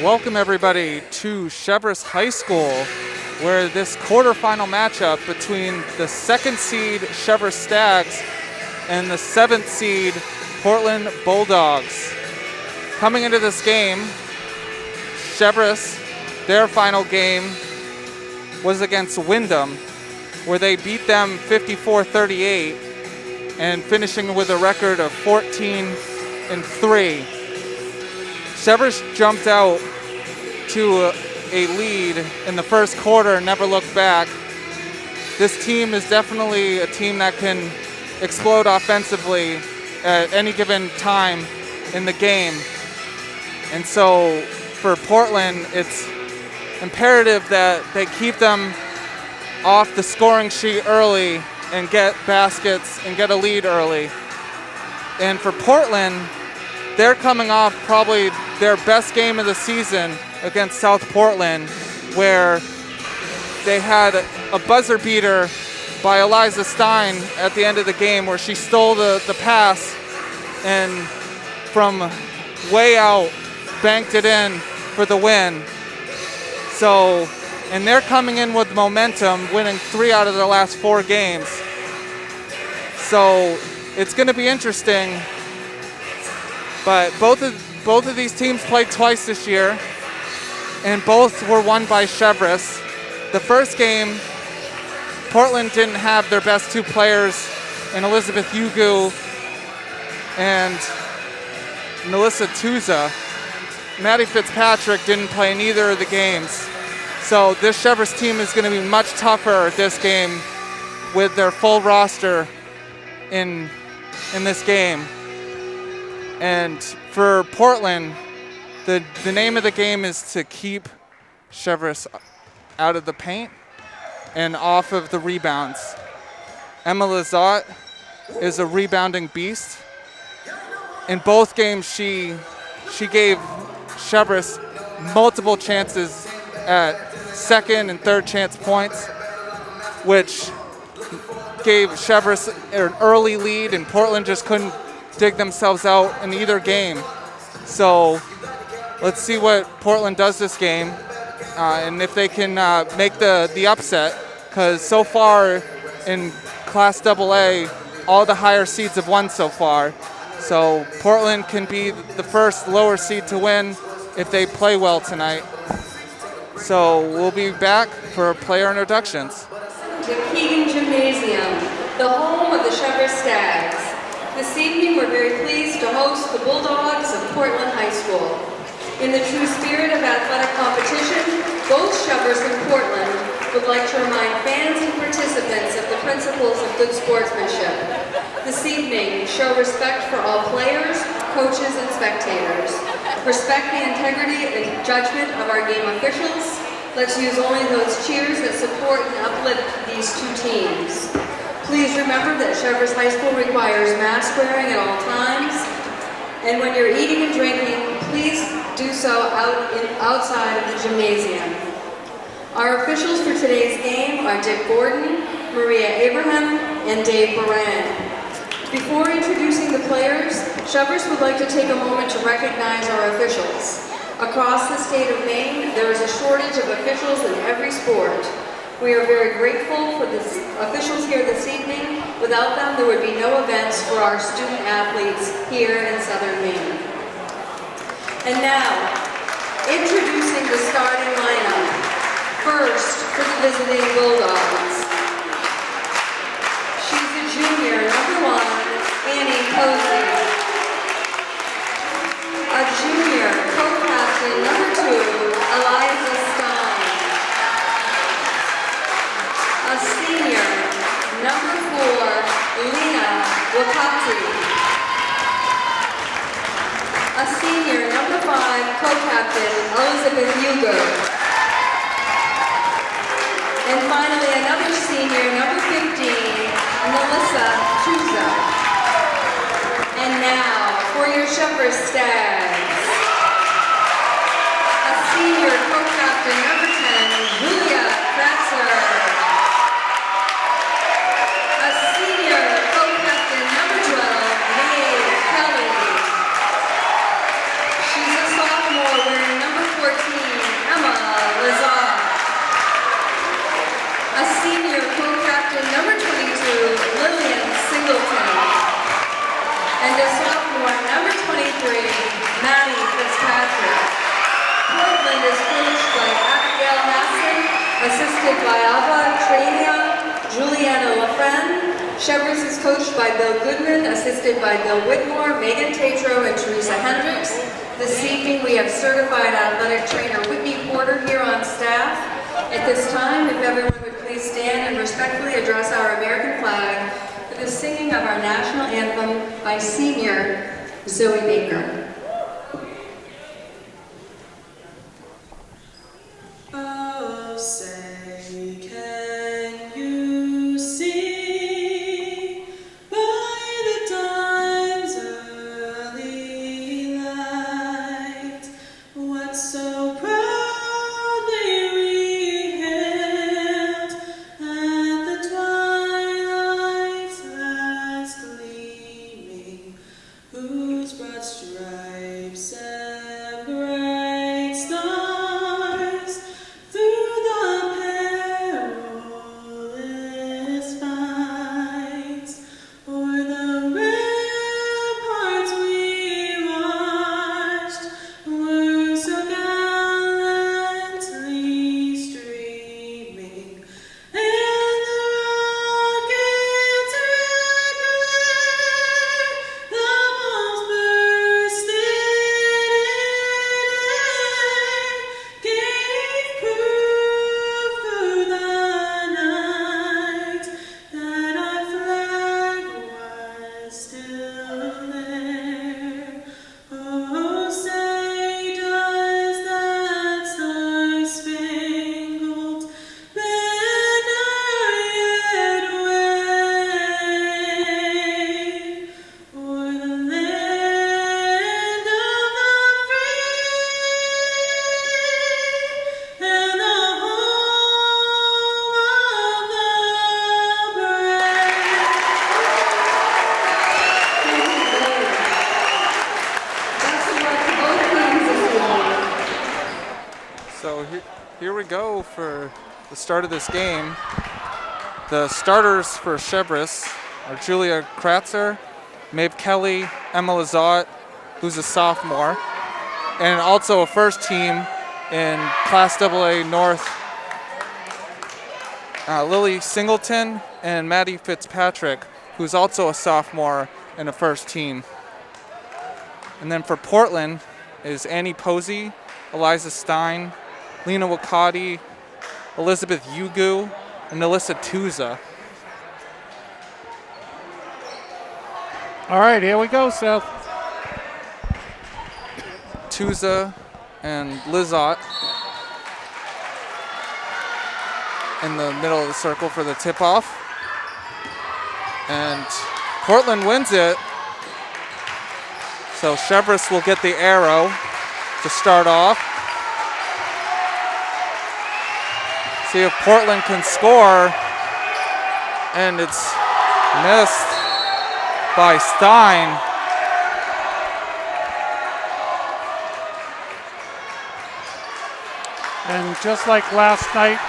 Welcome everybody to Cheverus High School, where this quarterfinal matchup between the 2nd seed Cheverus Stags and the 7th seed Portland Bulldogs. Coming into this game, Cheverus, their final game was against Wyndham, where they beat them 54-38 and finishing with a record of 14-3. Cheverus jumped out to a lead in the first quarter and never looked back. This team is definitely a team that can explode offensively at any given time in the game. And so for Portland, it's imperative that they keep them off the scoring sheet early and get baskets and get a lead early. And for Portland, they're coming off probably their best game of the season against South Portland, where they had a buzzer beater by Eliza Stein at the end of the game, where she stole the pass and from way out banked it in for the win. So, and they're coming in with momentum, winning 3 out of their last 4 games. So it's going to be interesting. But both of these teams played twice this year, and both were won by Cheverus. The first game, Portland didn't have their best 2 players in Elizabeth Ugu and Melissa Tuza. Maddie Fitzpatrick didn't play in either of the games. So this Cheverus team is going to be much tougher this game with their full roster in this game. And for Portland, the name of the game is to keep Cheverus out of the paint and off of the rebounds. Emma Lizotte is a rebounding beast. In both games, she gave Cheverus multiple chances at second and third chance points, which gave Cheverus an early lead, and Portland just couldn't dig themselves out in either game. So let's see what Portland does this game, and if they can make the upset, because so far in Class AA, all the higher seeds have won so far. So Portland can be the first lower seed to win if they play well tonight. So we'll be back for player introductions. To Keegan Gymnasium, the home of the Cheverus Stags. This evening, we're very pleased to host the Bulldogs of Portland High School. In the true spirit of athletic competition, both Cheverus and Portland would like to remind fans and participants of the principles of good sportsmanship. This evening, show respect for all players, coaches, and spectators. Respect the integrity and judgment of our game officials. Let's use only those cheers that support and uplift these 2 teams. Please remember that Cheverus High School requires mask wearing at all times, and when you're eating and drinking, please do so outside of the gymnasium. Our officials for today's game are Dick Gordon, Maria Abraham, and Dave Moran. Before introducing the players, Cheverus would like to take a moment to recognize our officials. Across the state of Maine, there is a shortage of officials in every sport. We are very grateful for the officials here this evening. Without them, there would be no events for our student athletes here in Southern Maine. And now, introducing the starting lineup. First, for the visiting Bulldogs. She's a junior, number 1, Annie Posey. A junior, co-captain, number 2, Eliza Stein. A senior, number 4, Lena Wakati. A senior, number 5, co-captain, Elizabeth Hugo. And finally, another senior, number 15, Melissa Tuza. And now, for your Cheverus Stags, a senior co-captain, number 10, Julia Kratzer. A senior co-captain, number 12, May Kelly. She's a sophomore wearing number 14, Cheverus is coached by Bill Goodman, assisted by Bill Whitmore, Megan Tatro, and Teresa Hendricks. This evening we have certified athletic trainer Whitney Porter here on staff. At this time, if everyone would please stand and respectfully address our American flag for the singing of our national anthem by senior Zoe Baker. Oh, say, can you see by the dawn's early light what so proudly we hailed at the twilight's last gleaming, whose broad stripes and bright stars through the perilous fights o'er the ramparts we watched were so gallantly streaming, and the rocket's red glare, the bombs bursted in air, gave proof through the night that our flag was still there. Oh, say does that star-spangled banner yet wave o'er the land of the free and the home of the brave? Best of luck to both teams this evening. So here we go for the start of this game. The starters for Cheverus are Julia Kratzer, Maeve Kelly, Emma Lazat, who's a sophomore, and also a first team in Class AA North, Lily Singleton and Maddie Fitzpatrick, who's also a sophomore and a first team. And then for Portland is Annie Posey, Eliza Stein, Lena Wakati, Elizabeth Yugu, and Alyssa Tuza. All right, here we go, Seth. Tuza and Lizot in the middle of the circle for the tip-off. And Portland wins it. So Cheverus will get the arrow to start off. See if Portland can score. And it's missed by Stein. And just like last night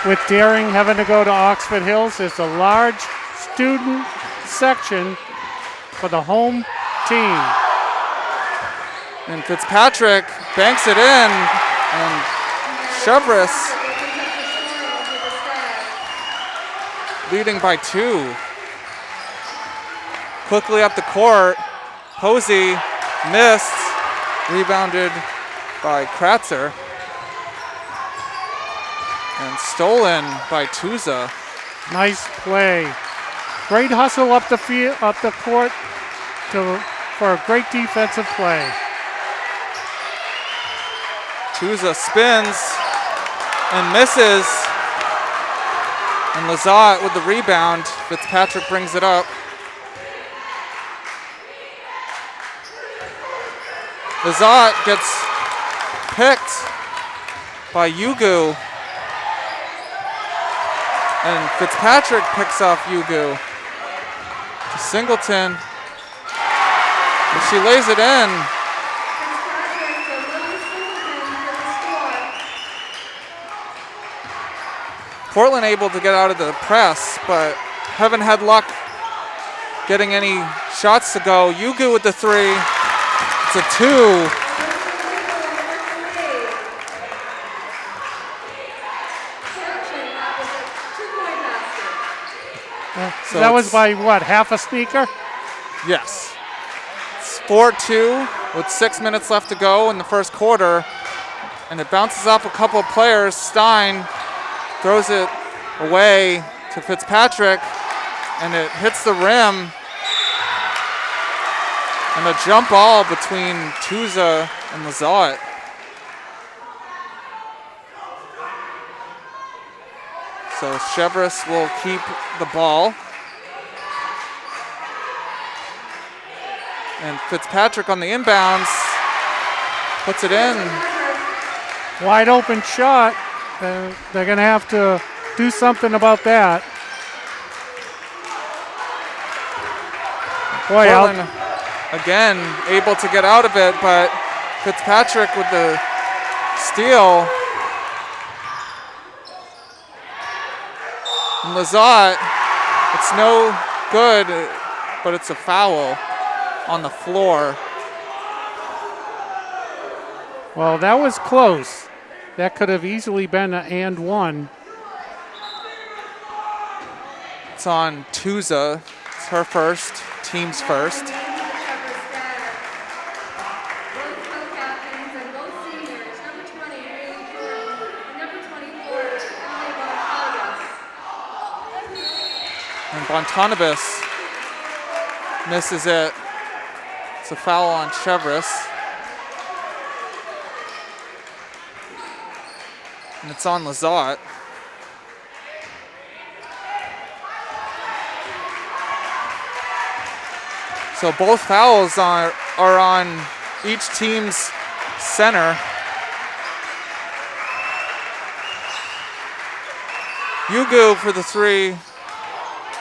with Daring having to go to Oxford Hills, there's a large student section for the home team. And Fitzpatrick banks it in. And Cheverus leading by 2. Quickly up the court. Posey missed. Rebounded by Kratzer. And stolen by Tuza. Nice play. Great hustle up the field, up the court for a great defensive play. Tuza spins and misses. And Lazat with the rebound. Fitzpatrick brings it up. Lazat gets picked by Yugu. And Fitzpatrick picks off Yugu to Singleton. And she lays it in. Portland able to get out of the press, but haven't had luck getting any shots to go. Yugu with the 3. It's a 2. So that was it's- by what, half a sneaker? Yes. It's 4-2 with 6 minutes left to go in the first quarter. And it bounces off a couple of players. Stein throws it away to Fitzpatrick, and it hits the rim. And a jump ball between Tuza and Lazat. So Cheverus will keep the ball. And Fitzpatrick on the inbounds puts it in. Wide open shot. They're going to have to do something about that. Boy, Portland again able to get out of it, but Fitzpatrick with the steal. And Lazat, it's no good, but it's a foul on the floor. well, that was close. That could have easily been an and one. It's on Tuza. It's her first, team's first. Both co-captains and both seniors, number 20, Haley Jordan, and number 24, Emily Bontalbas. And Bontanabas misses it. It's a foul on Cheverus. And it's on Lazat. So both fouls are on each team's center. Yugu for the three,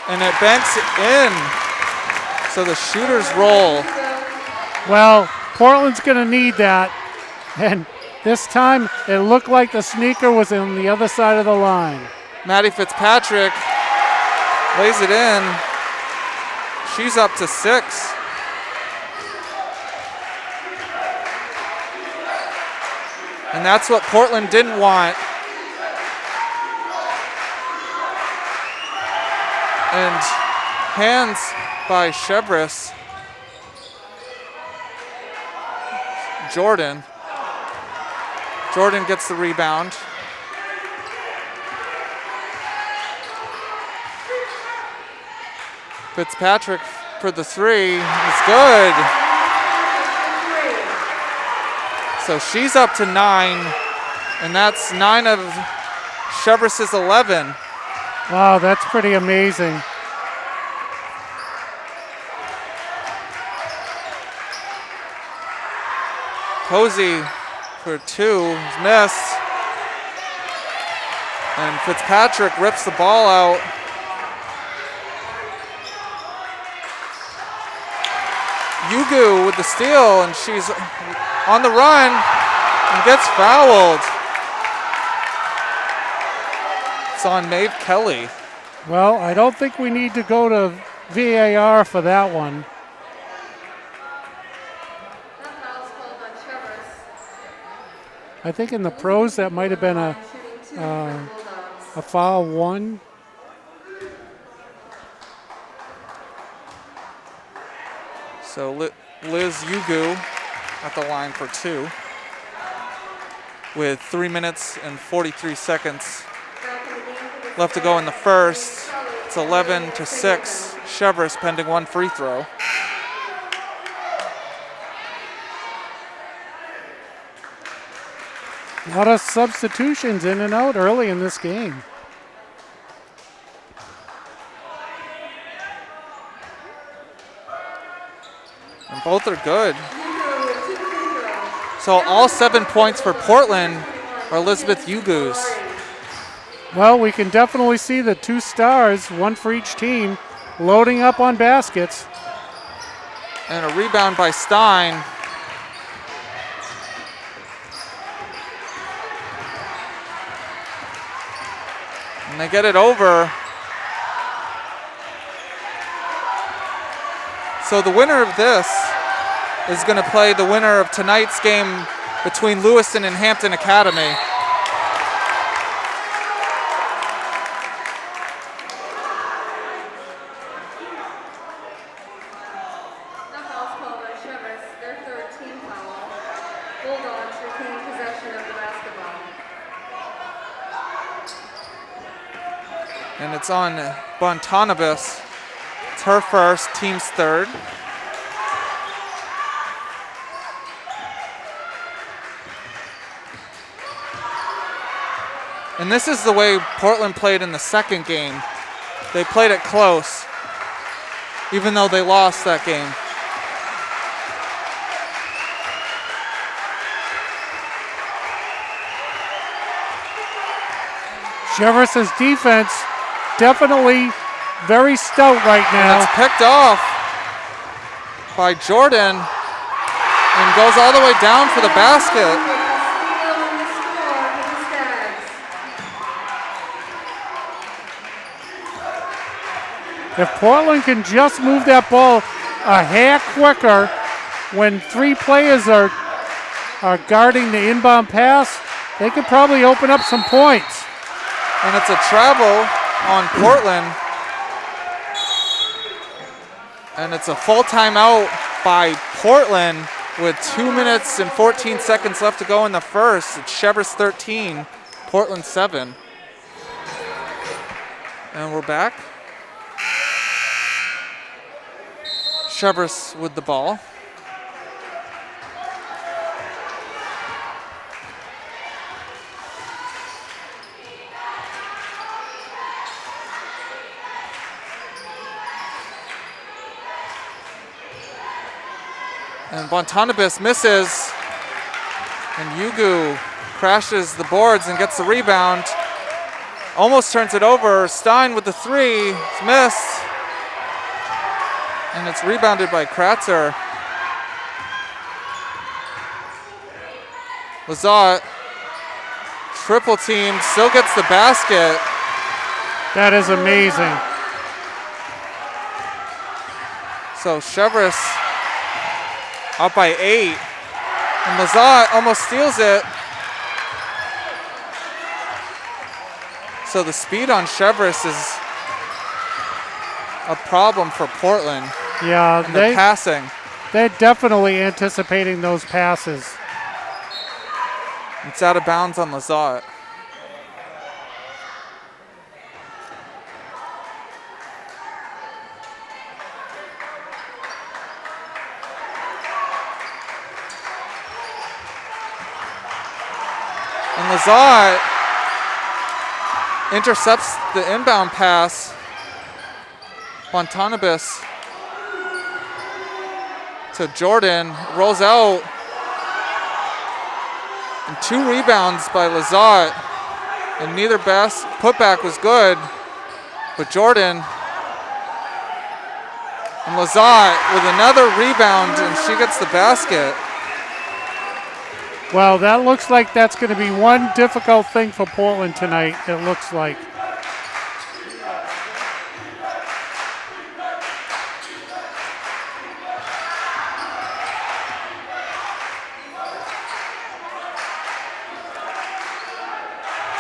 and it banks it in. So the shooters roll. Well, Portland's going to need that. And this time, it looked like the sneaker was on the other side of the line. Maddie Fitzpatrick lays it in. She's up to 6. And that's what Portland didn't want. And hands by Cheverus. Jordan gets the rebound. Fitzpatrick for the three is good. So she's up to 9, and that's 9 of Cheverus's 11. Wow, that's pretty amazing. Posey for 2 is missed. And Fitzpatrick rips the ball out. Yugu with the steal, and she's on the run and gets fouled. It's on Maeve Kelly. Well, I don't think we need to go to VAR for that one. That foul's called on Cheverus. I think in the pros that might have been a Shooting 2 for the Bulldogs. foul 1. So Liz Yugu at the line for 2 with 3 minutes and 43 seconds Back in the game for the left to go in the first. It's 11 to 6. Cheverus pending 1 free throw. A lot of substitutions in and out early in this game. And both are good. Yugo with 2 free throws. So all 7 points for Portland are Elizabeth Yugu's. Well, we can definitely see the 2 stars, 1 for each team, loading up on baskets. And a rebound by Stein. And they get it over. So the winner of this is going to play the winner of tonight's game between Lewiston and Hampton Academy. And it's on Bontanibus. It's her first, team's third. And this is the way Portland played in the second game. They played it close, even though they lost that game. Cheverus' defense definitely very stout right And now. it's picked off by Jordan and goes all the way down for the basket. Castillo in the score for the Stags. If Portland can just move that ball a hair quicker when three players are guarding the inbound pass, they could probably open up some points. And it's a travel on Portland. And it's a full timeout by Portland with 2 minutes and 14 seconds left to go in the first. It's Cheverus 13, Portland 7. And we're back. Cheverus with the ball. And Bontanibus misses. And Yugu crashes the boards and gets the rebound. Almost turns it over. Stein with the three. It's missed. And it's rebounded by Kratzer. Lazat, triple team, still gets the basket. That is amazing. So Cheverus up by 8. And Lazat almost steals it. So the speed on Cheverus is a problem for Portland. Yeah, And the passing. they're definitely anticipating those passes. It's out of bounds on Lazat. And Lazat intercepts the inbound pass. Bontanibus to Jordan, rolls out. And 2 rebounds by Lazat. And neither best putback was good. But Jordan and Lazat with another rebound, and she gets the basket. Well, that looks like that's going to be one difficult thing for Portland tonight, it looks like.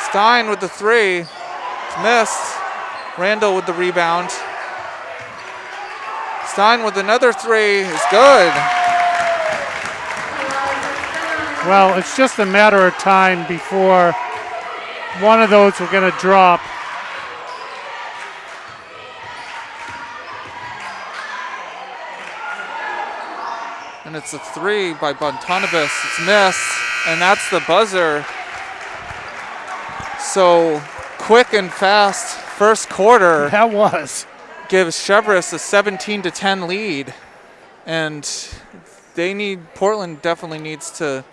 Stein with the three. It's missed. Randall with the rebound. Stein with another three is good. Well, it's just a matter of time before one of those were going to drop. And it's a three by Bontanibus. It's missed. And that's the buzzer. So quick and fast first quarter That was. gives Cheverus a 17-10 lead. And Portland definitely needs to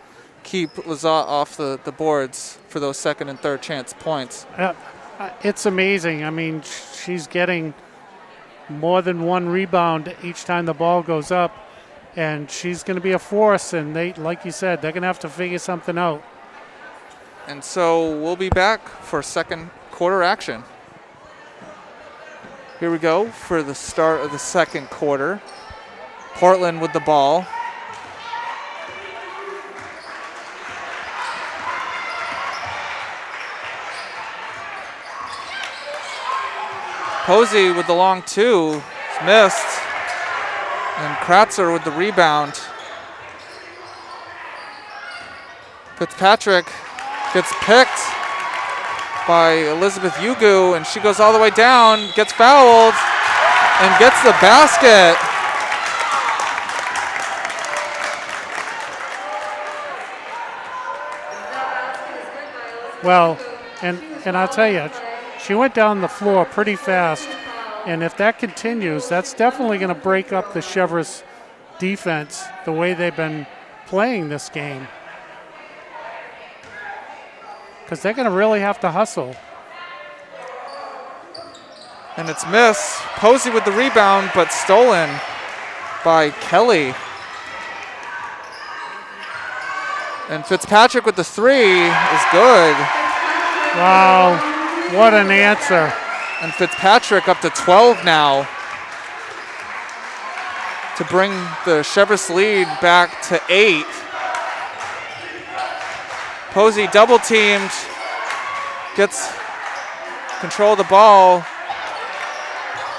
keep Lazat off the boards for those second and third chance points. It's amazing. I mean, she's getting more than one rebound each time the ball goes up, and she's going to be a force. And they, like you said, they're going to have to figure something out. And so we'll be back for second quarter action. Here we go for the start of the second quarter. Portland with the ball. Posey with the long two. It's missed. And Kratzer with the rebound. Fitzpatrick gets picked by Elizabeth Yugu, and she goes all the way down, gets fouled, and gets the basket. Well, and I'll tell you, she went down the floor pretty fast, and if that continues, that's definitely going to break up the Cheverus defense the way they've been playing this game. Because they're going to really have to hustle. And it's missed. Posey with the rebound, but stolen by Kelly. And Fitzpatrick with the three is good. Wow, what an answer. And Fitzpatrick up to 12 now to bring the Cheverus lead back to 8. Posey double teamed, gets control of the ball.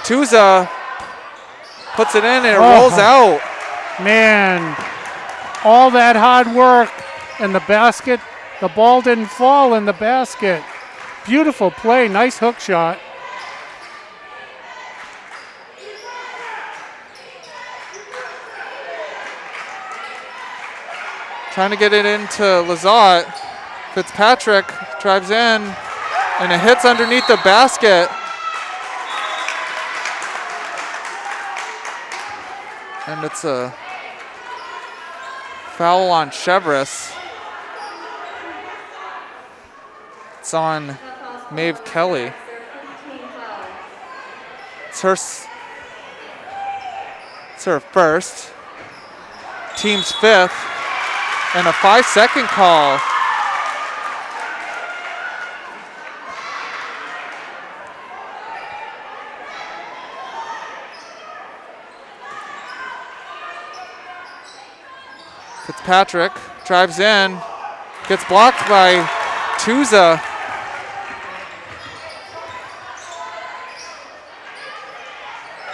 Tuza puts it in and it rolls out. Man, all that hard work and the basket, the ball didn't fall in the basket. Beautiful play, nice hook shot. Trying to get it into Lizotte. Fitzpatrick drives in and it hits underneath the basket. And it's a foul on Cheverus. It's on Maeve Kelly. It's her first. Team's 5th. And a 5-second call. Fitzpatrick drives in, gets blocked by Tuza.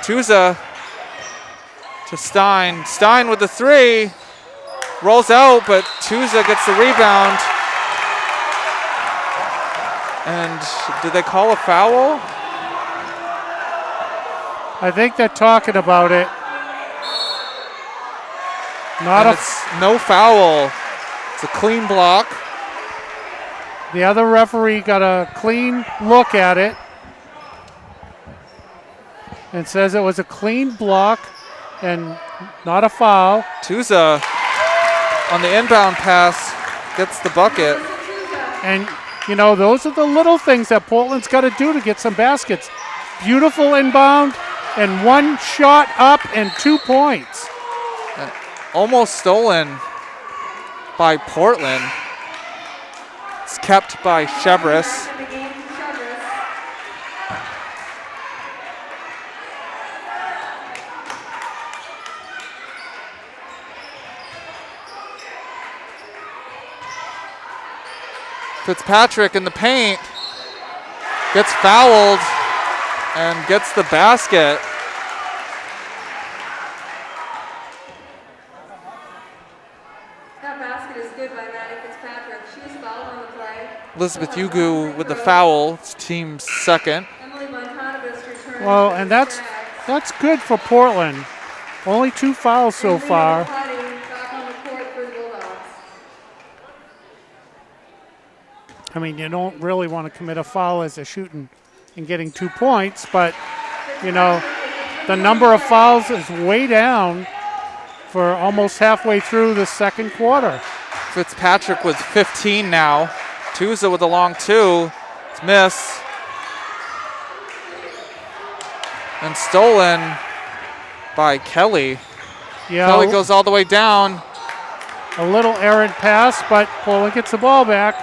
Tuza to Stein. Stein with the three. Rolls out, but Tuza gets the rebound. And did they call a foul? I think they're talking about it. It's no foul. It's a clean block. The other referee got a clean look at it and says it was a clean block and not a foul. Tuza on the inbound pass gets the bucket. And, you know, those are the little things that Portland's got to do to get some baskets. Beautiful inbound and one shot up and 2 points. Almost stolen by Portland. It's kept by Cheverus. Fitzpatrick in the paint, gets fouled and gets the basket. That basket is good by Maddie Fitzpatrick. She was fouled on the play. Elizabeth Yugu with the foul, it's team's 2nd. Emily Montanibus returned. Well, and that's good for Portland. Only 2 fouls so far. Back on the court for the Bulldogs. I mean, you don't really want to commit a foul as a shooting and getting 2 points, but, you know, the number of fouls is way down for almost halfway through the second quarter. Fitzpatrick with 15 now. Tuza with a long 2. It's missed. And stolen by Kelly. Yeah, Kelly goes all the way down. a little errant pass, but Portland gets the ball back.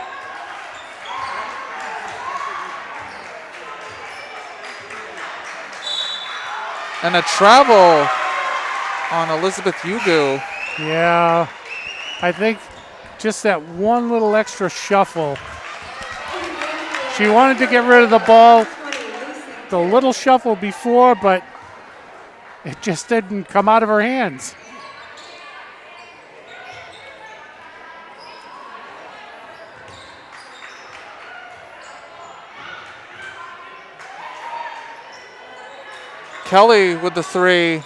And a travel on Elizabeth Yugu. Yeah, I think just that one little extra shuffle. She wanted to get rid of the ball, the little shuffle before, but it just didn't come out of her hands. Kelly with the three.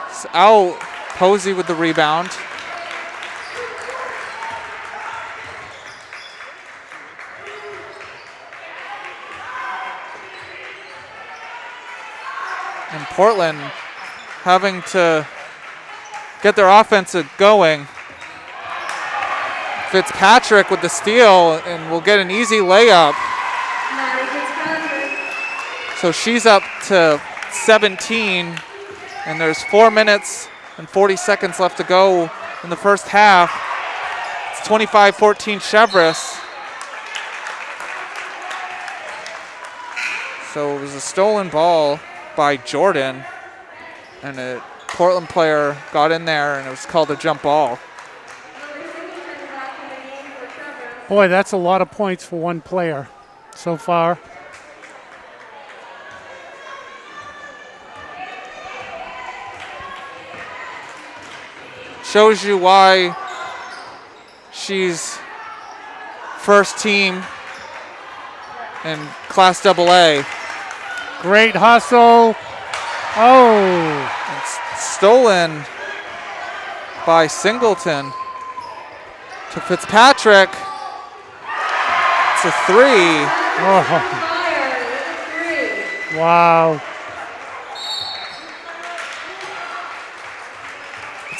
It's out. Posey with the rebound. And Portland having to get their offense going. Fitzpatrick with the steal and will get an easy layup. Maddie Fitzpatrick. So she's up to 17, and there's 4 minutes and 40 seconds left to go in the first half. It's 25-14 Cheverus. So it was a stolen ball by Jordan, and a Portland player got in there, and it was called a jump ball. Boy, that's a lot of points for one player so far. Shows you why she's first team in Class AA. Great hustle. Oh, It's stolen by Singleton to Fitzpatrick. It's a three. oh, Fire with a 3. wow.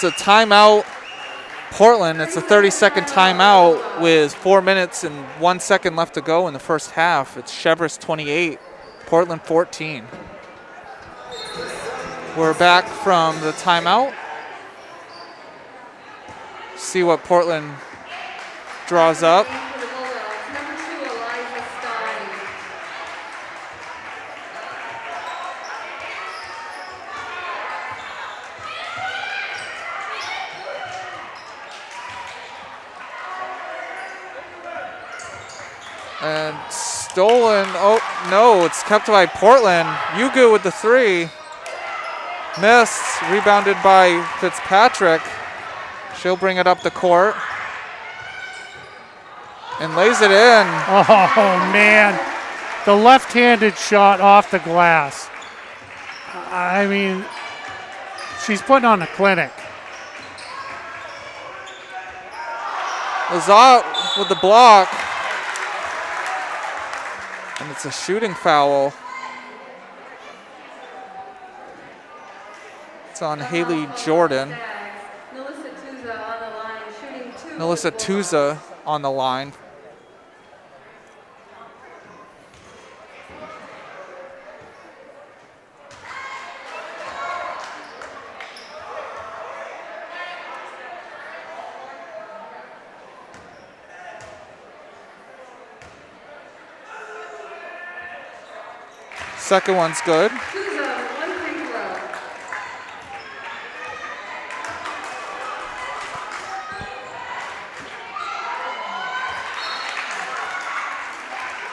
It's a timeout. Portland, it's a 30-second timeout with 4 minutes and 1 second left to go in the first half. It's Cheverus 28, Portland 14. We're back from the timeout. See what Portland draws up. For the Bulldogs, number 2, Elijah Stein. And stolen, oh no, it's kept by Portland. Yugu with the three. Missed, rebounded by Fitzpatrick. She'll bring it up the court. And lays it in. Oh, man. The left-handed shot off the glass. I mean, she's putting on a clinic. Lazat with the block. And it's a shooting foul. It's on Haley Jordan. Melissa Tuza on the line, shooting 2. Melissa Tuza on the line. Second one's good. Tuza, 1 free throw.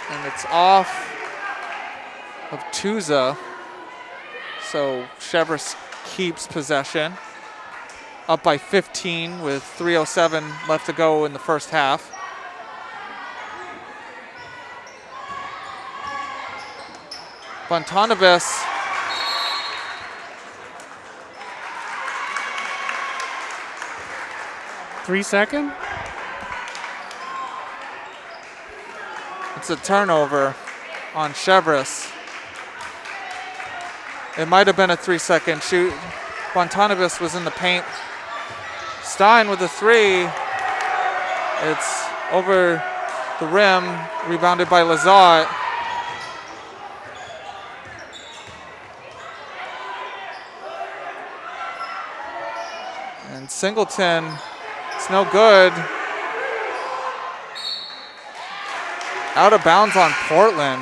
And it's off of Tuza. So Cheverus keeps possession. Up by 15 with 3:07 left to go in the first half. Fontanibus 3 second? It's a turnover on Cheverus. It might have been a 3 second shoot. Fontanibus was in the paint. Stein with the three. It's over the rim, rebounded by Lazat. And Singleton, it's no good. Out of bounds on Portland.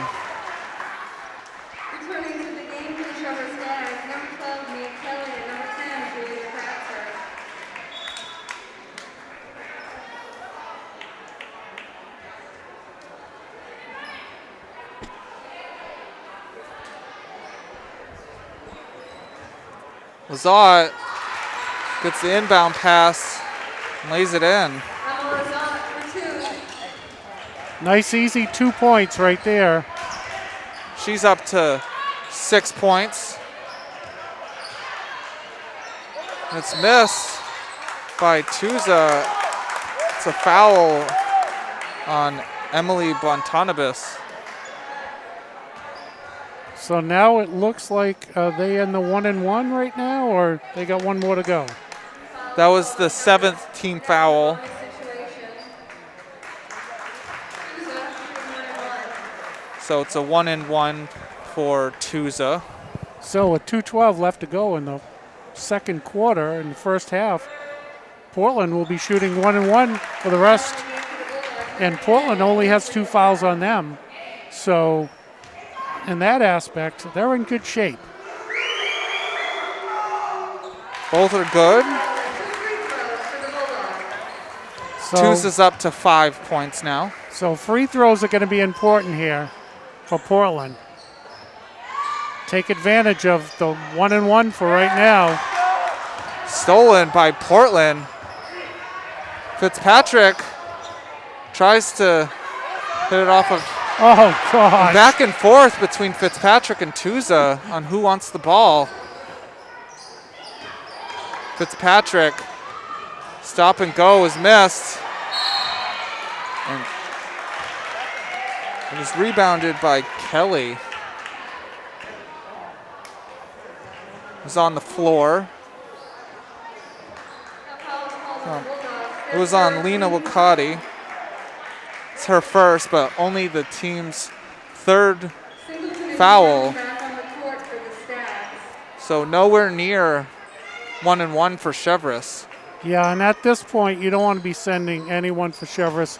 Returning to the game for the Cheverus Stags, number 12, Mia Kelly, and number 10, Julia Kratzer. Lazat gets the inbound pass and lays it in. Emma Lazat for 2. Nice, easy 2 points right there. She's up to 6 points. It's missed by Tuza. It's a foul on Emily Bontanabis. So now it looks like they in the 1-1 right now, or they got one more to go? That was the 7th team foul. So it's a 1-1 for Tuza. So with 2:12 left to go in the second quarter, in the first half, Portland will be shooting 1-1 for the rest. And Portland only has 2 fouls on them. So in that aspect, they're in good shape. Both are good. So, Tuza's up to 5 points now. so free throws are going to be important here for Portland. Take advantage of the 1-1 for right now. Stolen by Portland. Fitzpatrick tries to hit it off of. Oh, gosh. Back and forth between Fitzpatrick and Tuza on who wants the ball. Fitzpatrick, stop and go is missed. And it was rebounded by Kelly. It was on the floor. It was on Lena Wakati. It's her first, but only the team's 3rd foul. So nowhere near 1-1 for Cheverus. Yeah, and at this point, you don't want to be sending anyone for Cheverus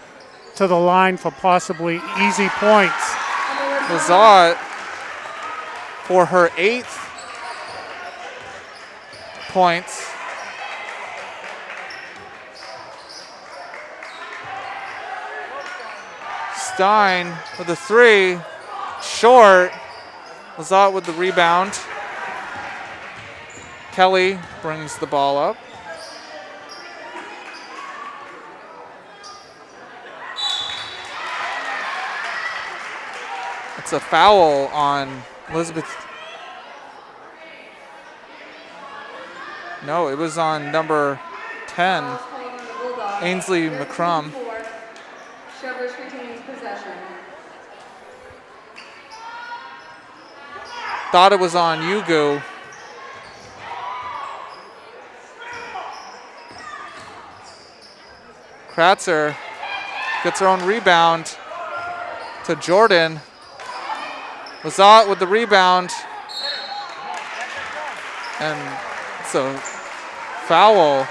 to the line for possibly easy points. Lazat for her 8th points. Stein with a 3, short. Lazat with the rebound. Kelly brings the ball up. It's a foul on Elizabeth. No, it was on number 10, Ainsley McCrum. Cheverus retains possession. Thought it was on Yugu. Kratzer gets her own rebound to Jordan. Lazat with the rebound. And it's a foul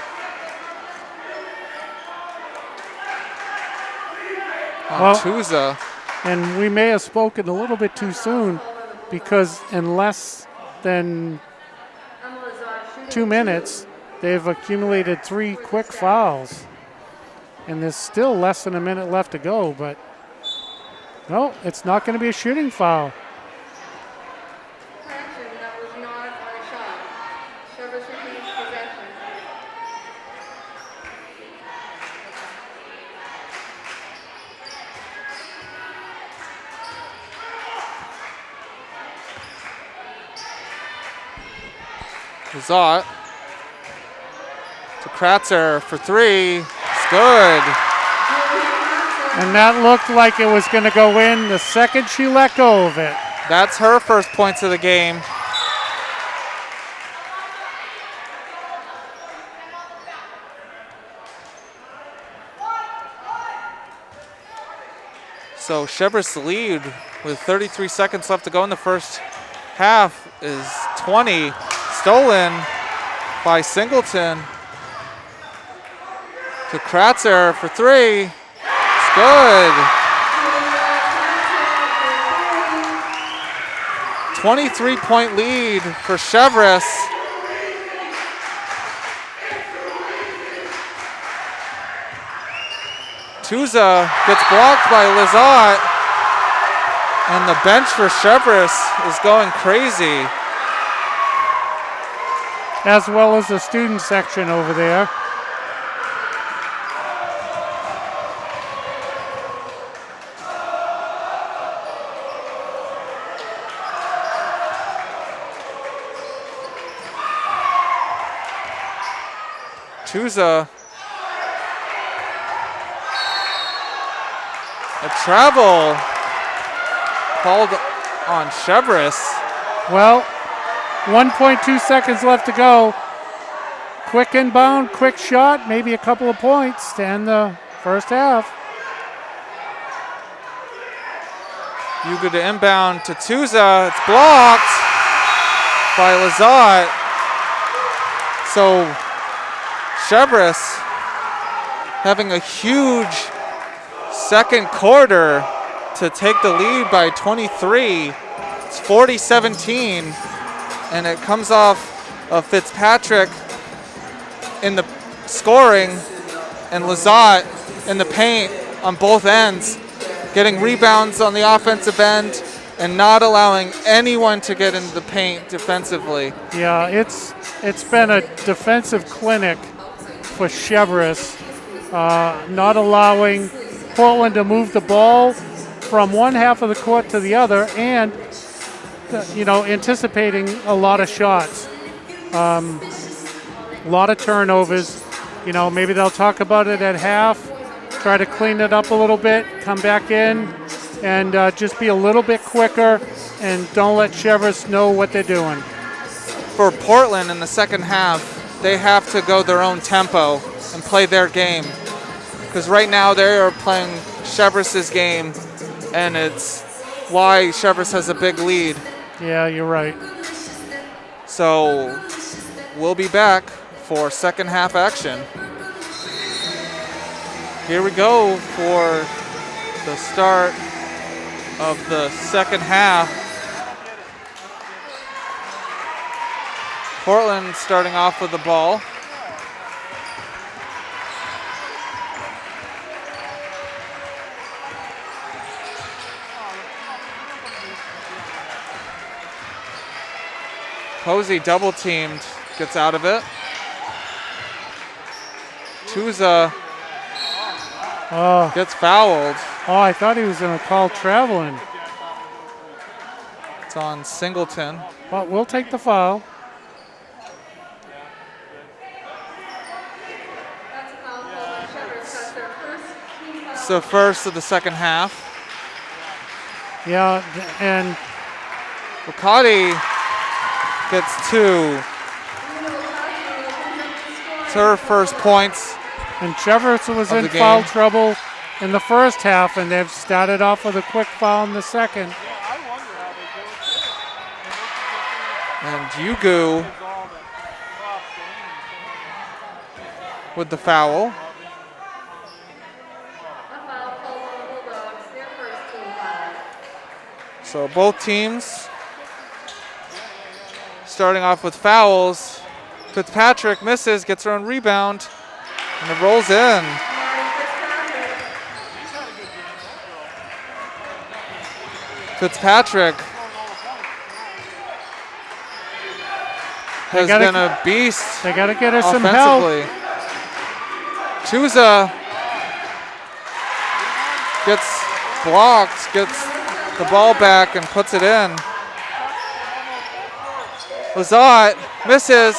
on Tuza. And we may have spoken a little bit too soon, because in less than 2 minutes, they've accumulated 3 quick fouls. And there's still less than a minute left to go, but no, it's not going to be a shooting foul. Correction, that was not on a shot. Cheverus retains possession. Lazat to Kratzer for 3. It's good. And that looked like it was going to go in the second she let go of it. That's her first points of the game. So Cheverus' lead with 33 seconds left to go in the first half is 20. Stolen by Singleton to Kratzer for 3. It's good. 23-point lead for Cheverus. Tuza gets blocked by Lazat, and the bench for Cheverus is going crazy. As well as the student section over there. Tuza. A travel called on Cheverus. Well, 1.2 seconds left to go. Quick inbound, quick shot, maybe a couple of points to end the first half. Yugu to inbound to Tuza. It's blocked by Lazat. So Cheverus having a huge second quarter to take the lead by 23. It's 40-17, and it comes off of Fitzpatrick in the scoring and Lazat in the paint on both ends, getting rebounds on the offensive end and not allowing anyone to get into the paint defensively. Yeah, it's been a defensive clinic for Cheverus, not allowing Portland to move the ball from one half of the court to the other, and anticipating a lot of shots, a lot of turnovers. Maybe they'll talk about it at half, try to clean it up a little bit, come back in, and just be a little bit quicker, and don't let Cheverus know what they're doing. For Portland in the second half, they have to go their own tempo and play their game, because right now they are playing Cheverus's game, and it's why Cheverus has a big lead. Yeah, you're right. So we'll be back for second half action. Here we go for the start of the second half. Portland starting off with the ball. Posey double teamed, gets out of it. Tuza gets fouled. Oh, I thought he was going to call traveling. It's on Singleton. But we'll take the foul. It's the first of the second half. Yeah, and Wakati gets two. It's her first points. And Cheverus was Of in the foul game. trouble in the first half, and they've started off with a quick foul in the second. And Yugu with the foul. So both teams starting off with fouls. Fitzpatrick misses, gets her own rebound, and it rolls in. Fitzpatrick has gotta- been a beast They got to get her some help. offensively. Tuza gets blocked, gets the ball back and puts it in. Lazat misses.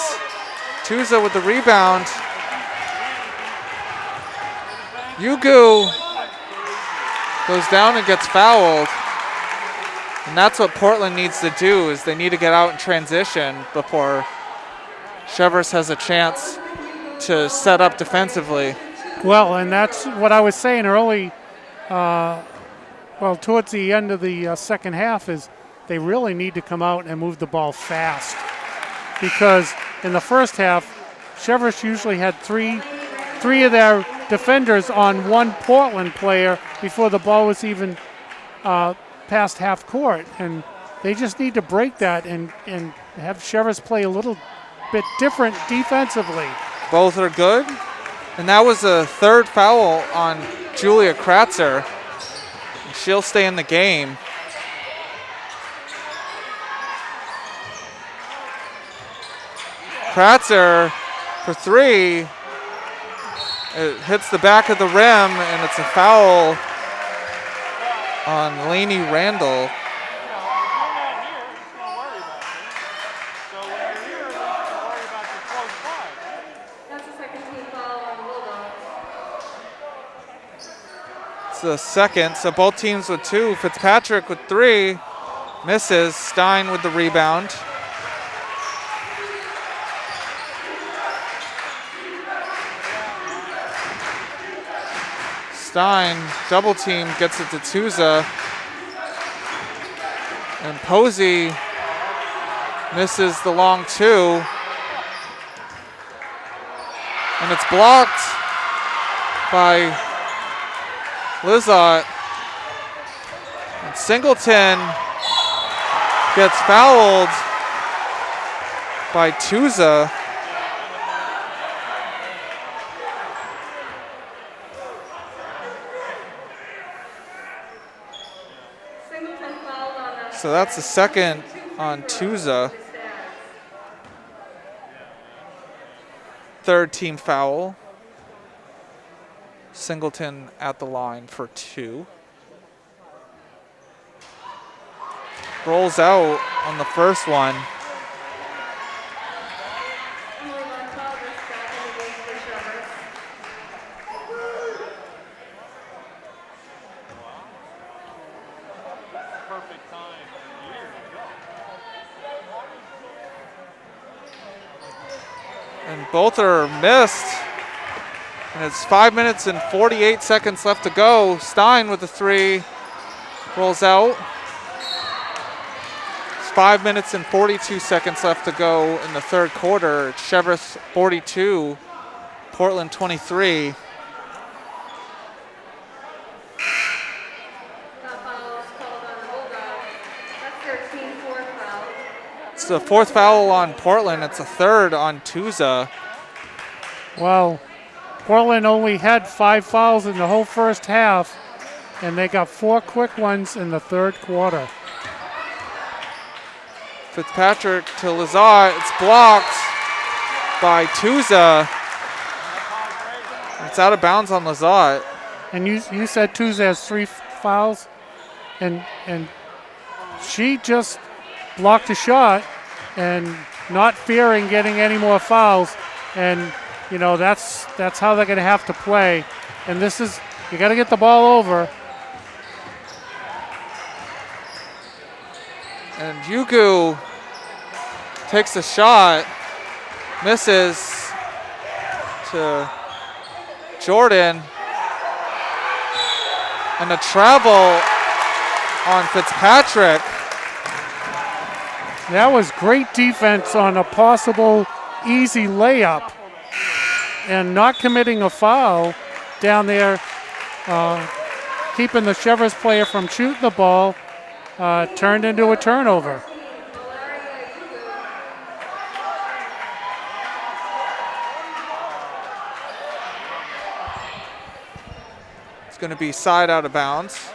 Tuza with the rebound. Yugu goes down and gets fouled. And that's what Portland needs to do, is they need to get out in transition before Cheverus has a chance to set up defensively. Well, and that's what I was saying early, towards the end of the second half, is they really need to come out and move the ball fast. Because in the first half, Cheverus usually had three of their defenders on one Portland player before the ball was even past half court. And they just need to break that and have Cheverus play a little bit different defensively. Both are good. And that was a third foul on Julia Kratzer. She'll stay in the game. Kratzer for three. It hits the back of the rim, and it's a foul on Lainey Randall. That's the second team It's the second, so both teams with 2. Fitzpatrick with 3, misses. Stein with the rebound. Stein, double team, gets it to Tuza. And Posey misses the long 2. And it's blocked by Lizotte. And Singleton gets fouled by Tuza. Singleton fouled on that. So that's the second on Tuza. Third team foul. Singleton at the line for 2. Rolls out on the first one. Only one foul this second against the Cheverus. And both are missed. And it's 5 minutes and 48 seconds left to go. Stein with the 3. Rolls out. It's 5 minutes and 42 seconds left to go in the third quarter. It's Cheverus 42, Portland 23. That foul is called on Olga. That's their team 4th foul. It's the 4th foul on Portland. It's a 3rd on Tuza. Well, Portland only had 5 fouls in the whole first half, and they got 4 quick ones in the third quarter. Fitzpatrick to Lizotte. It's blocked by Tuza. It's out of bounds on Lizotte. And you said Tuesday has 3 fouls, and she just blocked a shot and not fearing getting any more fouls, and you know that's how they're going to have to play. And this is, you got to get the ball over. And Yugu takes a shot, misses to Jordan. And a travel on Fitzpatrick. That was great defense on a possible easy layup, and not committing a foul down there, keeping the Cheverus player from shooting the ball, turned into a turnover. It's going to be side out of bounds.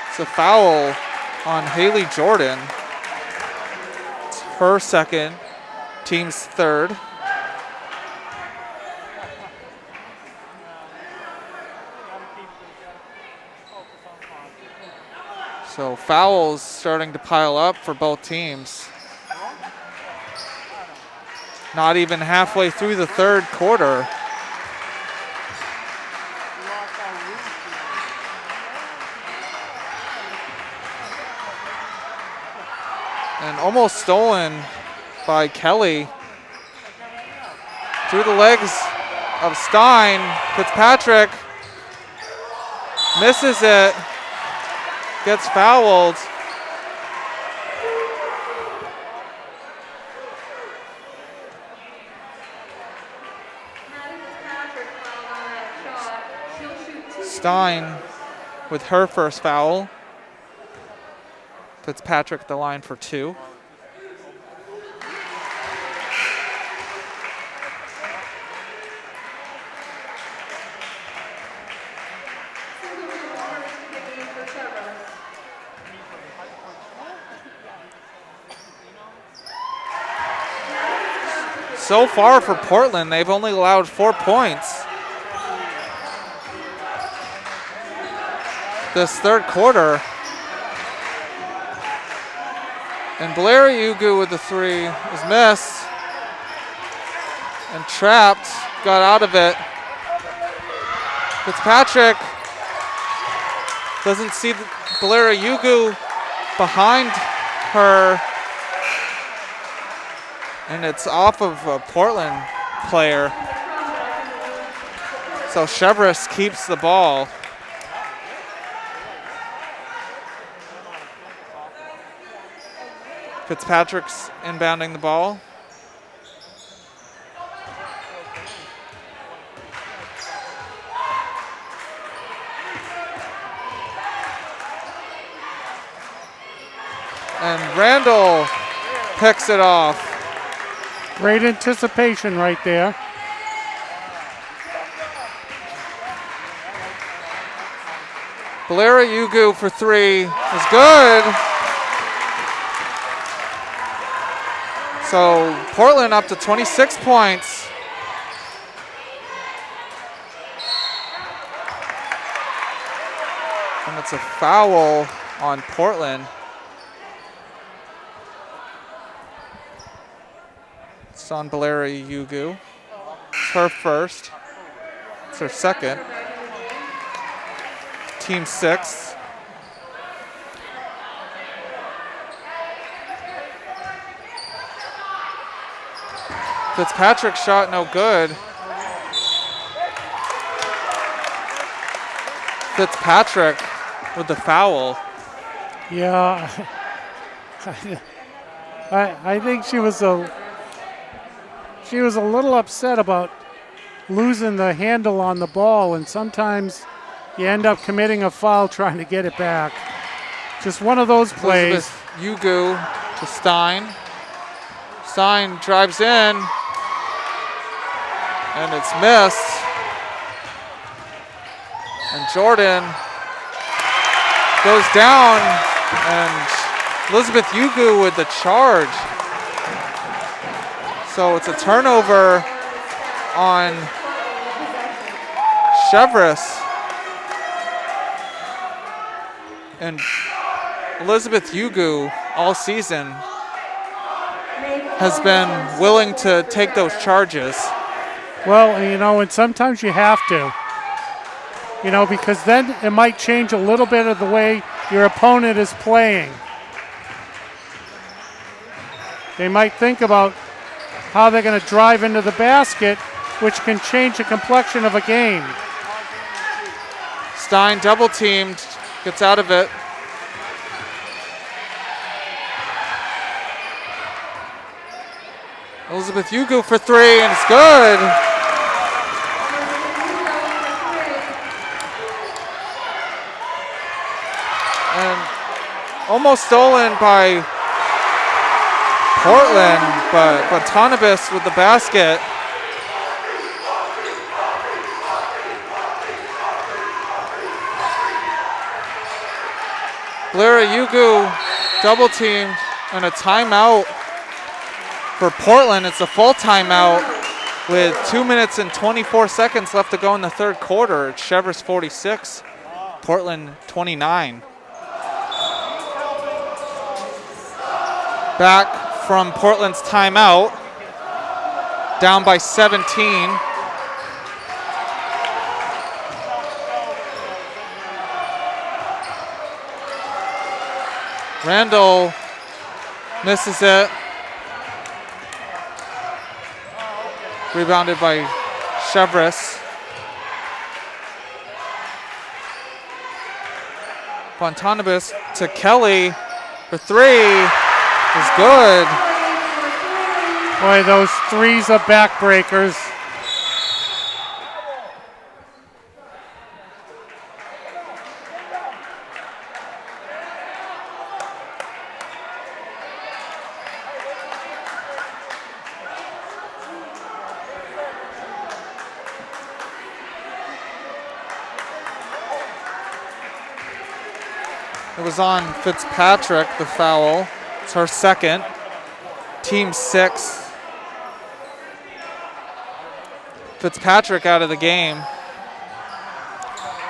It's a foul on Haley Jordan. It's her second, team's third. So fouls starting to pile up for both teams. Not even halfway through the third quarter. And almost stolen by Kelly. Through the legs of Stein. Fitzpatrick misses it. Gets fouled. Stein with her first foul. Fitzpatrick at the line for 2. So far for Portland, they've only allowed 4 points. This third quarter. And Blair Yugu with the three is missed. And trapped, got out of it. Fitzpatrick doesn't see Blair Yugu behind her. And it's off of a Portland player. So Cheverus keeps the ball. Fitzpatrick's inbounding the ball. And Randall picks it off. Great anticipation right there. Blair Yugu for three is good. So Portland up to 26 points. And it's a foul on Portland. It's on Blair Yugu. It's her first. It's her second. Team sixth. Fitzpatrick's shot no good. Fitzpatrick with the foul. Yeah, I think she was a little upset about losing the handle on the ball, and sometimes you end up committing a foul trying to get it back. Just one of those plays. Yugu to Stein. Stein drives in, and it's missed. And Jordan goes down, and Elizabeth Yugu with the charge. So it's a turnover on Cheverus. And Elizabeth Yugu all season has been willing to take those charges. Well, and sometimes you have to. Because then it might change a little bit of the way your opponent is playing. They might think about how they're going to drive into the basket, which can change the complexion of a game. Stein double teamed, gets out of it. Elizabeth Yugu for three, and it's good. And almost stolen by Portland, but Tonabis with the basket. Blair Yugu double teamed and a timeout for Portland. It's a full timeout with 2 minutes and 24 seconds left to go in the third quarter. It's Cheverus 46, Portland 29. Back from Portland's timeout, down by 17. Randall misses it. Rebounded by Cheverus. Fontanibus to Kelly for three is good. Boy, those threes are backbreakers. It was on Fitzpatrick, the foul. It's her second. Team six. Fitzpatrick out of the game.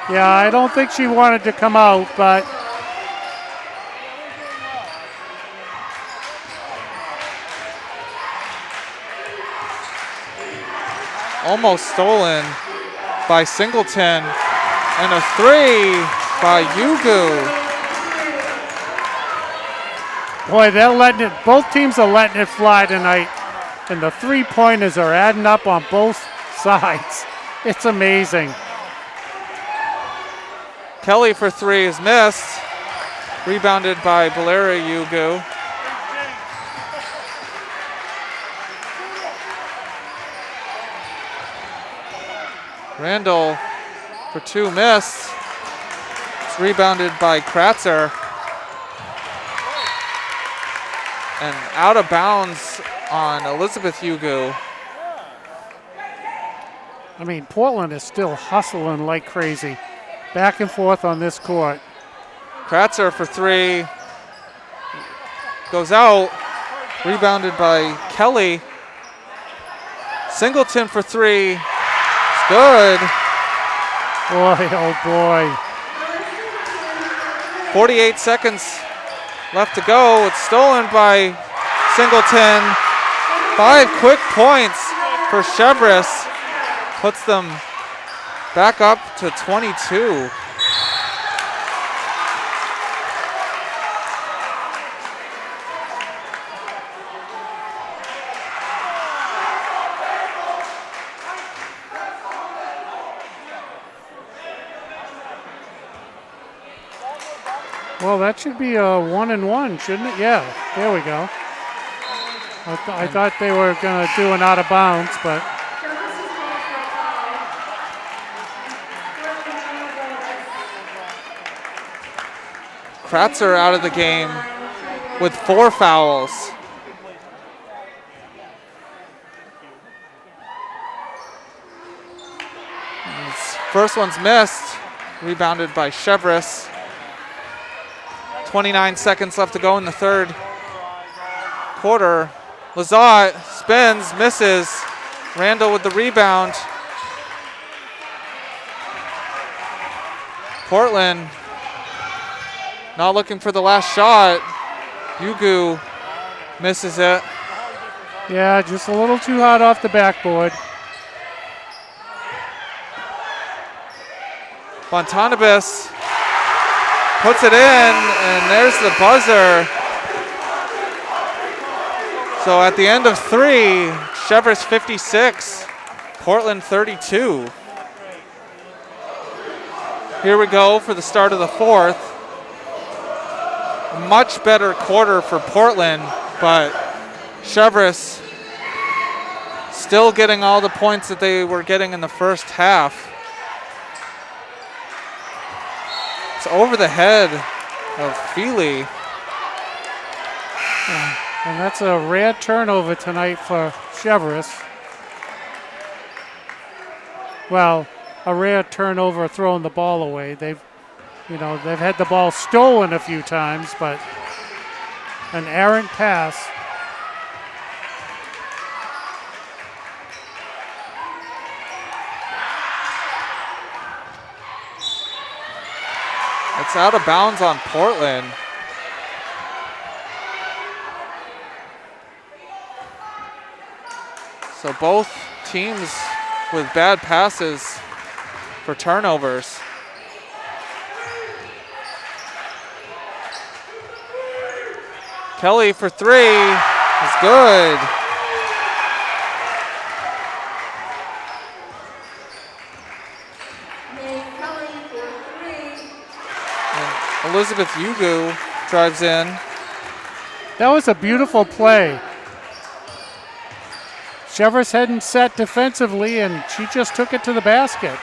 Yeah, I don't think she wanted to come out, but almost stolen by Singleton, and a three by Yugu. Boy, they're letting it, both teams are letting it fly tonight, and the three-pointers are adding up on both sides. It's amazing. Kelly for three is missed. Rebounded by Valeri Yugu. Randall for two missed. It's rebounded by Kratzer. And out of bounds on Elizabeth Yugu. I mean, Portland is still hustling like crazy. Back and forth on this court. Kratzer for three. Goes out. Rebounded by Kelly. Singleton for three. It's good. Boy, oh boy. 48 seconds left to go. It's stolen by Singleton. 5 quick points for Cheverus. Puts them back up to 22. Well, that should be a 1-1, shouldn't it? Yeah, there we go. I thought they were going to do an out of bounds, but Kratzer out of the game with 4 fouls. First one's missed. Rebounded by Cheverus. 29 seconds left to go in the third quarter. Lazat spins, misses. Randall with the rebound. Portland not looking for the last shot. Yugu misses it. yeah, just a little too hot off the backboard. Fontanibus puts it in, and there's the buzzer. So at the end of 3, Cheverus 56, Portland 32. Here we go for the start of the fourth. A much better quarter for Portland, but Cheverus still getting all the points that they were getting in the first half. It's over the head of Feely. And that's a rare turnover tonight for Cheverus. Well, a rare turnover throwing the ball away. They've had the ball stolen a few times, but an errant pass. It's out of bounds on Portland. So both teams with bad passes for turnovers. Kelly for 3 is good. Elizabeth Yugu drives in. That was a beautiful play. Cheverus hadn't set defensively, and she just took it to the basket.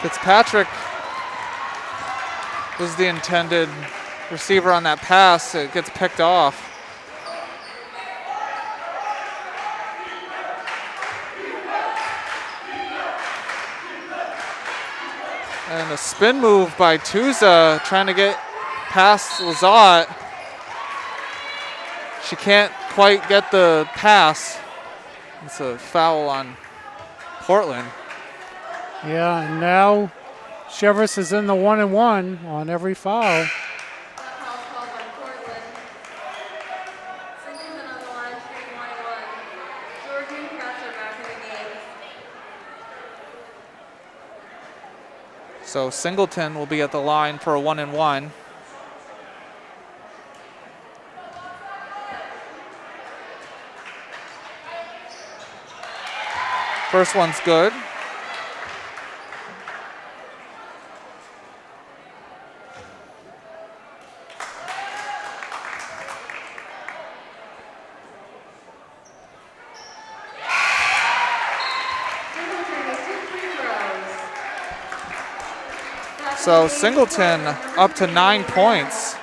Fitzpatrick was the intended receiver on that pass. It gets picked off. And a spin move by Tuza trying to get past Lazat. She can't quite get the pass. It's a foul on Portland. Yeah, and now Cheverus is in the 1-1 on every foul. So Singleton will be at the line for a 1-and-1. First one's good. So Singleton up to 9 points.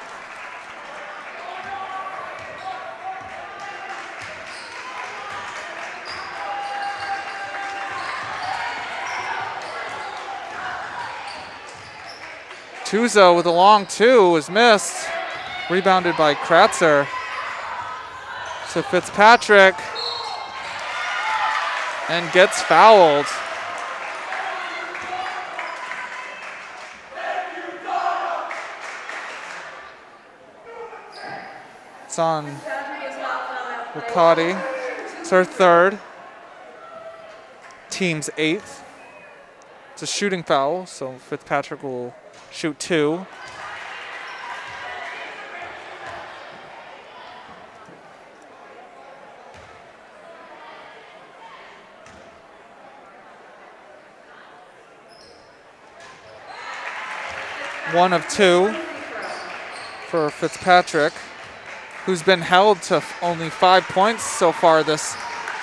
Tuzo with a long two is missed. Rebounded by Kratzer. To Fitzpatrick. And gets fouled. It's on Riccati. It's her third. Team's 8th. It's a shooting foul, so Fitzpatrick will shoot 2. One of 2 for Fitzpatrick, who's been held to only 5 points so far this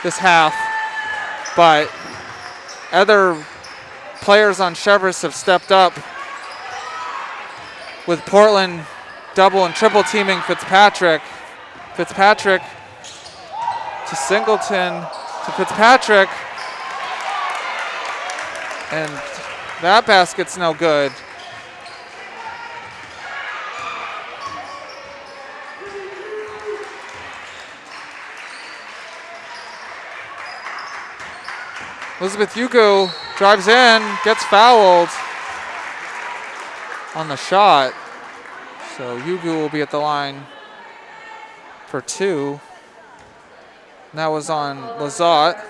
half. But other players on Cheverus have stepped up, with Portland double and triple teaming Fitzpatrick. Fitzpatrick to Singleton to Fitzpatrick. And that basket's no good. Elizabeth Hugo drives in, gets fouled on the shot. So Hugo will be at the line for 2. And that was on Lazat.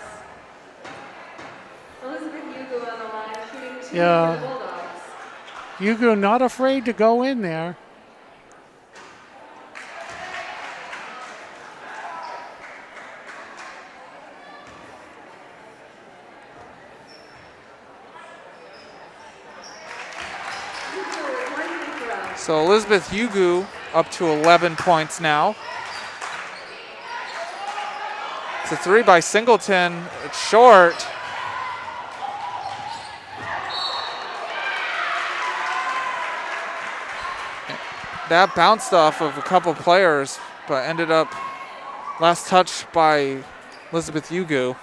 Elizabeth Hugo on the line, shooting 2 Yeah. for the Bulldogs. Hugo not afraid to go in there. So Elizabeth Hugo up to 11 points now. It's a 3 by Singleton. It's short. That bounced off of a couple players, but ended up last touch by Elizabeth Hugo.